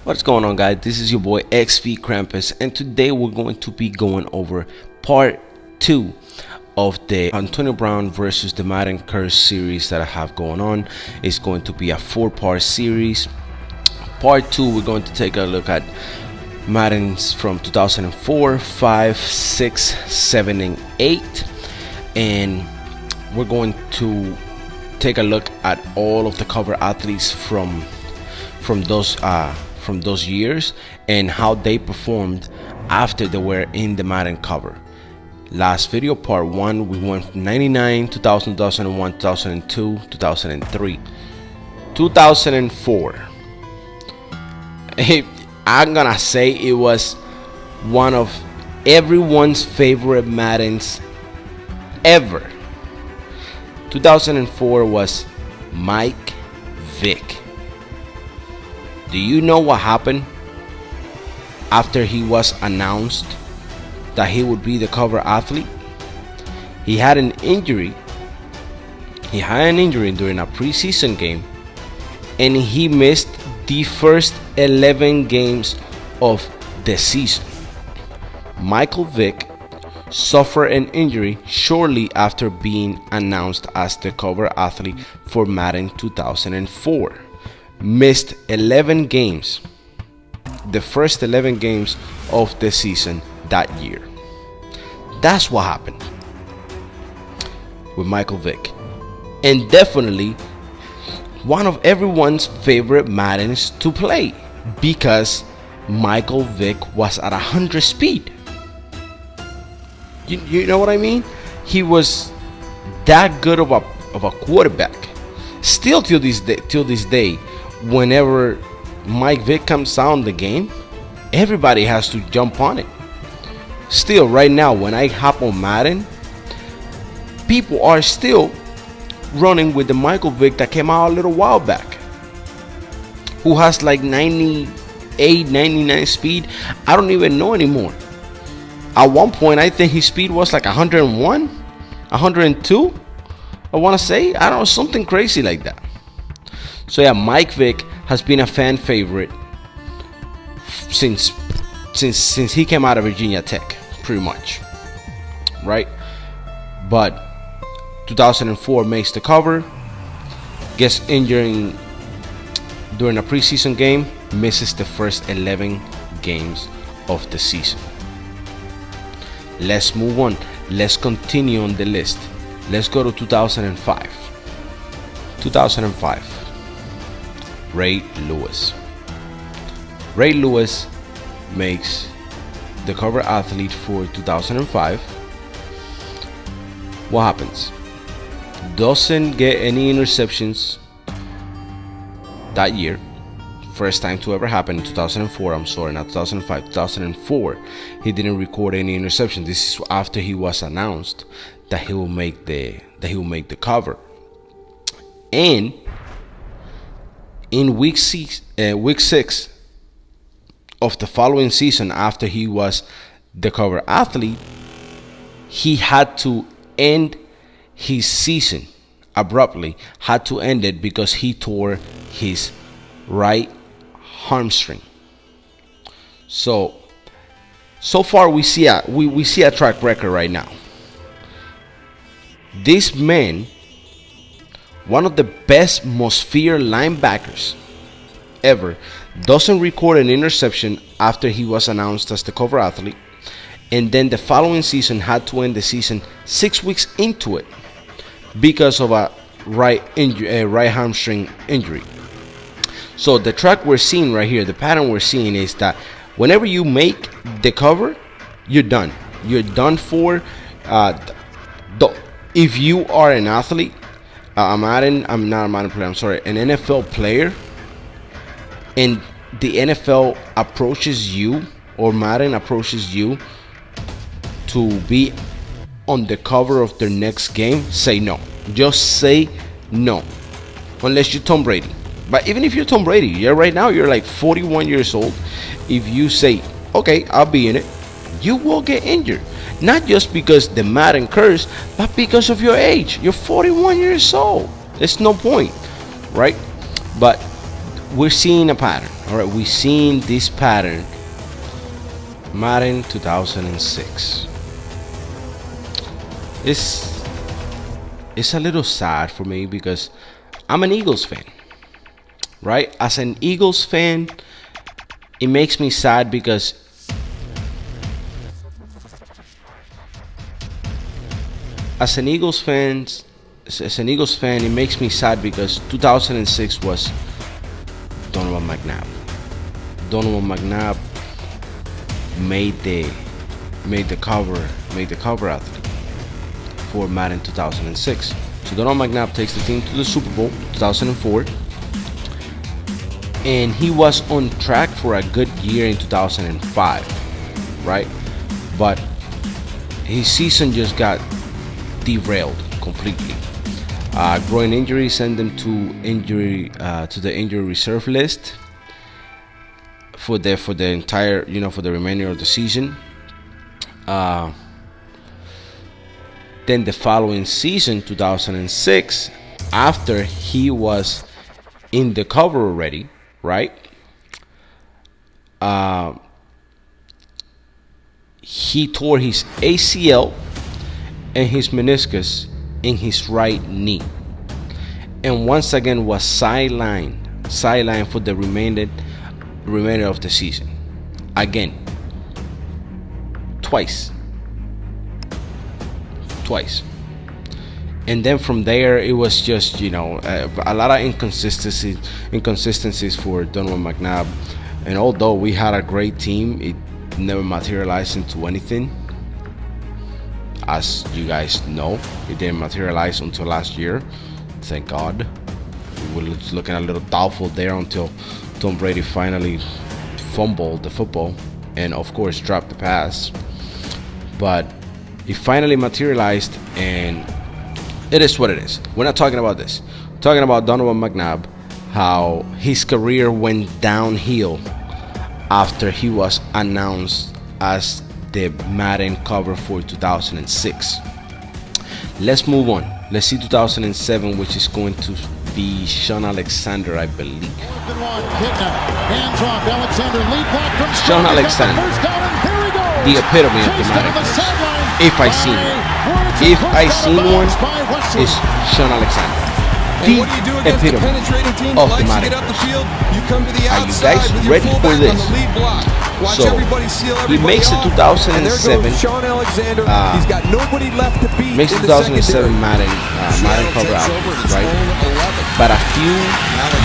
What's going on, guys? This is your boy XV Krampus, and today we're going to be going over part 2 of the Antonio Brown versus the Madden Curse series that I have going on. It's going to be a 4-part series. Part 2, we're going to take a look at Maddens from 2004, 5, 6, 7, and 8, and we're going to take a look at all of the cover athletes from those years and how they performed after they were in the Madden cover. Last video, part 1, we went from 99, 2000, 2001, 2002, 2003, 2004. I'm gonna say it was one of everyone's favorite Maddens ever. 2004 was Mike Vick. Do you know what happened after he was announced that he would be the cover athlete? He had an injury. During a preseason game, and he missed the first 11 games of the season. Michael Vick suffered an injury shortly after being announced as the cover athlete for Madden 2004. Missed 11 games, the first 11 games of the season that year. That's what happened with Michael Vick, and definitely one of everyone's favorite Maddens to play because Michael Vick was at 100 speed. You know what I mean? He was that good of a quarterback. Still till this day, whenever Mike Vick comes out in the game, everybody has to jump on it. Still, right now, when I hop on Madden, people are still running with the Michael Vick that came out a little while back, who has like 98, 99 speed. I don't even know anymore. At one point, I think his speed was like 101, 102. I want to say, I don't know, something crazy like that. So yeah, Mike Vick has been a fan favorite since he came out of Virginia Tech, pretty much, right? But 2004 makes the cover, gets injured during a preseason game, misses the first 11 games of the season. Let's move on. Let's continue on the list. Let's go to 2005. 2005. Ray Lewis. Ray Lewis makes the cover athlete for 2005. What happens? Doesn't get any interceptions that year. First time to ever happen in 2004. I'm sorry, not 2005. 2004. He didn't record any interceptions. This is after he was announced that he will make the cover. And in week 6 of the following season, after he was the cover athlete, he had to end his season abruptly. Had to end it because he tore his right hamstring. So far we see a track record right now. This man, one of the best, most feared linebackers ever, doesn't record an interception after he was announced as the cover athlete, and then the following season had to end the season 6 weeks into it because of a right hamstring injury. So the track we're seeing right here, the pattern we're seeing is that whenever you make the cover, you're done. You're done for. If you are an athlete, I'm not a Madden player, I'm sorry, an NFL player, and the NFL approaches you, or Madden approaches you to be on the cover of their next game, say no. Just say no. Unless you're Tom Brady. But even if you're Tom Brady, right now you're like 41 years old. If you say, okay, I'll be in it, you will get injured. Not just because the Madden curse, but because of your age. You're 41 years old. There's no point, right? But we're seeing a pattern. All right, we seen this pattern, Madden 2006. It's a little sad for me because I'm an Eagles fan, right? As an Eagles fan, it makes me sad because as an Eagles fan, it makes me sad because 2006 was Donovan McNabb. Donovan McNabb made the cover athlete for Madden 2006. So Donovan McNabb takes the team to the Super Bowl 2004, and he was on track for a good year in 2005, right? But his season just got derailed completely. Groin injury sent them to the injury reserve list for the entire, for the remainder of the season. Then the following season, 2006, after he was in the cover already, right? He tore his ACL and his meniscus in his right knee, and once again was sidelined for the remainder of the season. Again, twice. And then from there, it was just a lot of inconsistencies for Donovan McNabb. And although we had a great team, it never materialized into anything. As you guys know, it didn't materialize until last year. Thank God. We were looking a little doubtful there until Tom Brady finally fumbled the football and, of course, dropped the pass. But it finally materialized, and it is what it is. We're not talking about this. We're talking about Donovan McNabb, how his career went downhill after he was announced as the Madden cover for 2006. Let's move on. Let's see 2007, which is going to be Sean Alexander, I believe. Sean Alexander, the epitome of the Madden curse. If I seen one, it's Sean Alexander, the epitome of the Madden curse. Are you guys ready for this? So he makes the 2007 makes the 2007 Madden cover out, right? But a few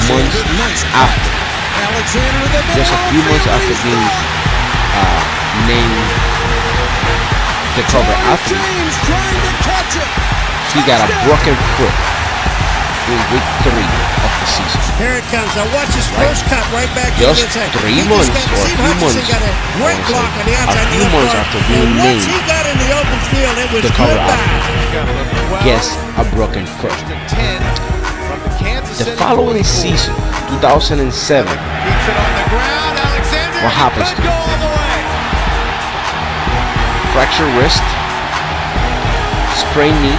months after, just a few months after being named the cover athlete, he got a broken foot in week 3 of the season. Here it comes. Now watch his first cut right back to just the inside. 3 months or a few months, a few months after being named he got in the open field, it was the cover athlete, gets a broken foot. The following season, 2007, what happens to him? Fractured wrist, sprained knee,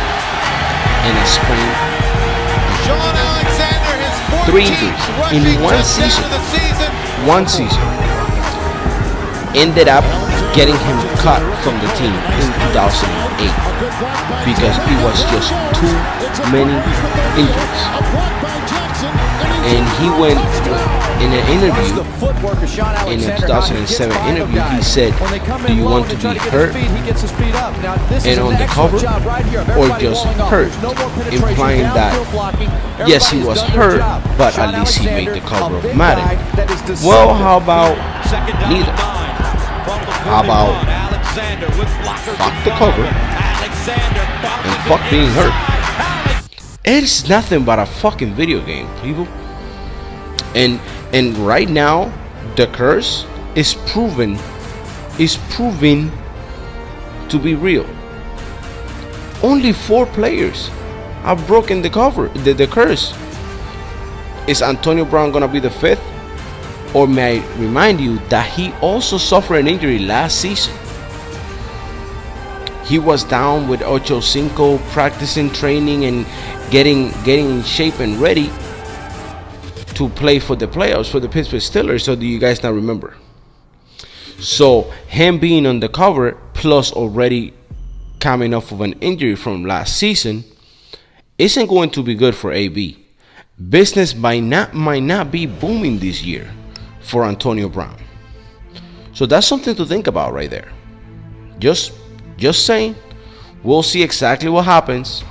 and a sprained ankle. 3 injuries in one season. Ended up getting him cut from the team in 2008 because it was just too many injuries. And he went in an interview, in a 2007 interview, he said, do you want to be hurt and on the cover, or just hurt? Implying that, yes, he was hurt, but at least he made the cover of Madden. Well, how about neither? How about fuck the cover and fuck being hurt? It's nothing but a fucking video game, people. And right now, the curse is proving to be real. Only 4 players have broken the curse. Is Antonio Brown gonna be the 5th? Or may I remind you that he also suffered an injury last season. He was down with Ocho Cinco, practicing, training, and getting in shape and ready. to play for the playoffs for the Pittsburgh Steelers. So do you guys not remember? So him being on the cover plus already coming off of an injury from last season isn't going to be good for AB. Business might not be booming this year for Antonio Brown. So that's something to think about right there. Just saying. We'll see exactly what happens,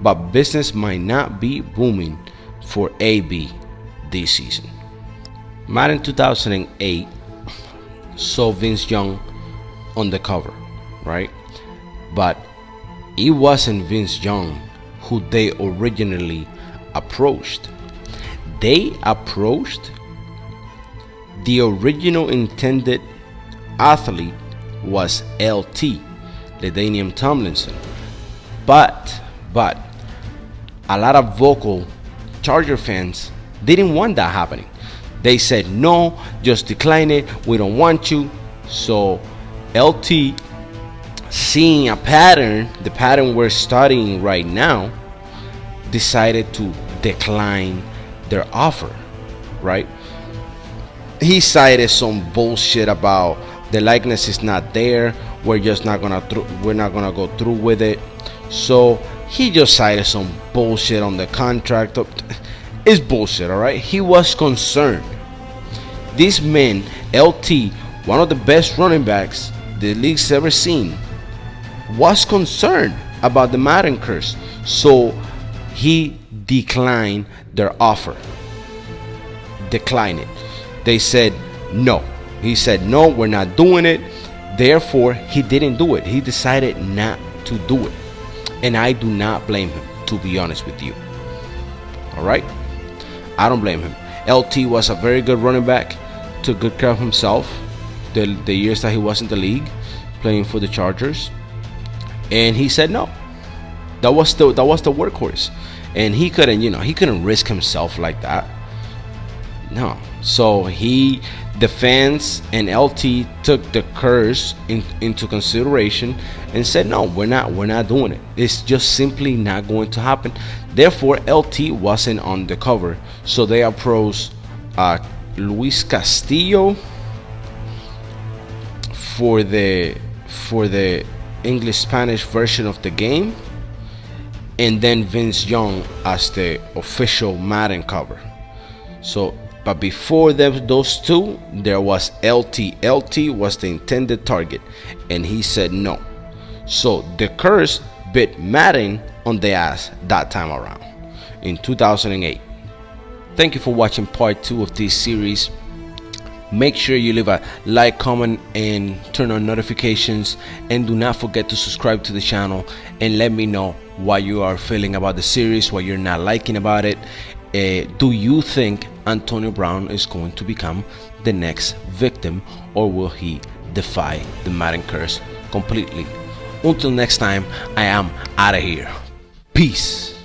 but business might not be booming for AB this season. Madden 2008 saw Vince Young on the cover, right? But it wasn't Vince Young who they originally approached. They approached the original intended athlete was LT, LaDainian Tomlinson. But a lot of vocal Charger fans didn't want that happening. They said, no, just decline it. We don't want you. So LT, seeing a pattern, the pattern we're studying right now, decided to decline their offer, right? He cited some bullshit about the likeness is not there. We're not gonna go through with it. So he just cited some bullshit on the contract. It's bullshit, all right? He was concerned. This man, LT, one of the best running backs the league's ever seen, was concerned about the Madden curse. So he declined their offer. Decline it. They said no. He said no, we're not doing it. Therefore, he didn't do it. He decided not to do it. And I do not blame him, to be honest with you. All right? I don't blame him. LT was a very good running back. Took good care of himself the years that he was in the league playing for the Chargers. And he said no. That was the workhorse. And he couldn't risk himself like that. No. So the fans and LT took the curse into consideration and said, no, we're not doing it. It's just simply not going to happen. Therefore, LT wasn't on the cover. So they approached Luis Castillo for the English Spanish version of the game, and then Vince Young as the official Madden cover. So, but before those two, there was LT. LT was the intended target, and he said no. So the curse bit Madden on the ass that time around in 2008. Thank you for watching part 2 of this series. Make sure you leave a like, comment, and turn on notifications, and do not forget to subscribe to the channel and let me know what you are feeling about the series, what you're not liking about it. Do you think Antonio Brown is going to become the next victim, or will he defy the Madden curse completely? Until next time, I am out of here. Peace.